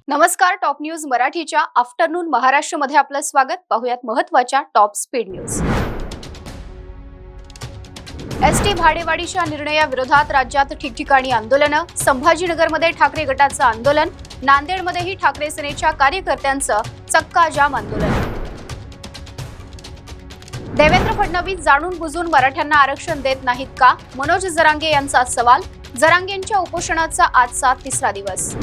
नमस्कार. Top news मराठीच्या afternoon महाराष्ट्रमध्ये आपलं स्वागत. पाहूयात महत्त्वाच्या टॉप स्पीड न्यूज. एसटी भाडेवाढीच्या निर्णयाविरोधात राज्यात ठिकठिकाणी आंदोलनं. संभाजीनगरमध्ये ठाकरे गटाचं आंदोलन. नांदेडमध्येही ठाकरे सेनेच्या कार्यकर्त्यांचं चक्काजाम आंदोलन. देवेंद्र फडणवीस जाणून बुजून मराठ्यांना आरक्षण देत नाहीत का? मनोज जरांगे यांचा सवाल. जरांगेंच्या उपोषणाचा आजचा तिसरा दिवस.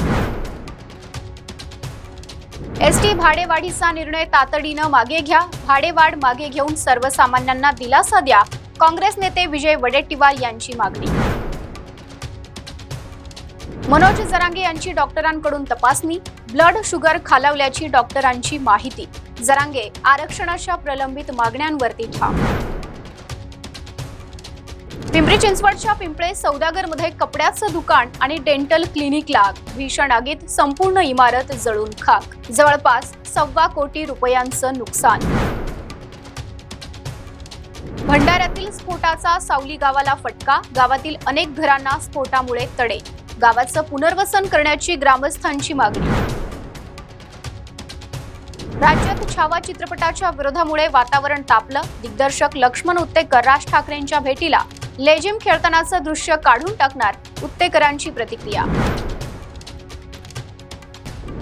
एसटी भाडेवाढीचा निर्णय तातडीनं मागे घ्या. भाडेवाढ मागे घेऊन सर्वसामान्यांना दिलासा द्या. काँग्रेस नेते विजय वडेट्टीवार यांची मागणी. मनोज जरांगे यांची डॉक्टरांकडून तपासणी. ब्लड शुगर खालावल्याची डॉक्टरांची माहिती. जरांगे आरक्षणाच्या प्रलंबित मागण्यांवरती ठाम. पिंपरी चिंचवडच्या पिंपळे सौदागरमध्ये कपड्याचं दुकान आणि डेंटल क्लिनिकला आग. भीषण आगीत संपूर्ण इमारत जळून खाक. जवळपास 1.25 कोटी रुपयांचं नुकसान. भंडाऱ्यातील स्फोटाचा सावली गावाला फटका. गावातील अनेक घरांना स्फोटामुळे तडे. गावाचं पुनर्वसन करण्याची ग्रामस्थांची मागणी. राज्यात छावा चित्रपटाच्या विरोधामुळे वातावरण तापलं. दिग्दर्शक लक्ष्मण उत्तेकर राज ठाकरेंच्या भेटीला. लेजिम खेळतानाचं दृश्य काढून टाकणार, उत्तेकरांची प्रतिक्रिया.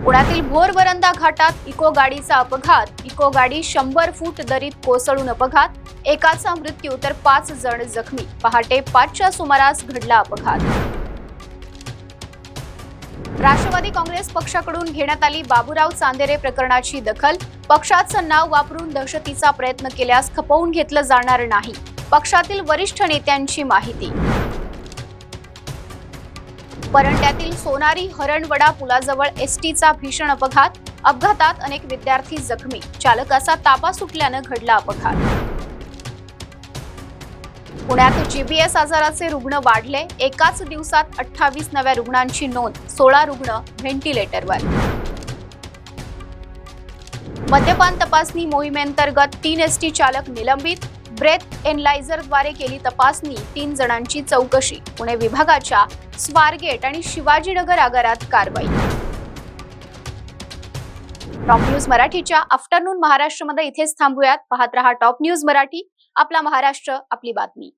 पुण्यातील भोर वरंदा घाटात इको गाडीचा अपघात. इको गाडी 100 फूट दरीत कोसळून अपघात. एकाचा मृत्यू तर 5 जण जखमी. पहाटे 5च्या सुमारास घडला अपघात. राष्ट्रवादी काँग्रेस पक्षाकडून घेण्यात आली बाबूराव चांदेरे प्रकरणाची दखल. पक्षाचं नाव वापरून दहशतीचा प्रयत्न केल्यास खपवून घेतलं जाणार नाही. पक्षातील वरिष्ठ नेत्यांची माहिती. परंड्यातील सोनारी हरणवडा पुलाजवळ एसटीचा भीषण अपघात. अपघातात अनेक विद्यार्थी जखमी. चालकाचा ताबा सुटल्यानं घडला अपघात. पुण्यात जीबीएस आजाराचे रुग्ण वाढले. एकाच दिवसात 28 नव्या रुग्णांची नोंद. 16 रुग्ण व्हेंटिलेटरवर. मद्यपान तपासणी मोहिमेअंतर्गत 3 एसटी चालक निलंबित. ब्रेथ एनलायझरद्वारे केली तपासणी. 3 जणांची चौकशी. पुणे विभागाच्या स्वारगेट आणि शिवाजीनगर आगारात कारवाई. टॉप न्यूज मराठीच्या आफ्टरनून महाराष्ट्रमध्ये इथेच थांबूयात. पाहत रहा टॉप न्यूज मराठी. आपला महाराष्ट्र, आपली बातमी.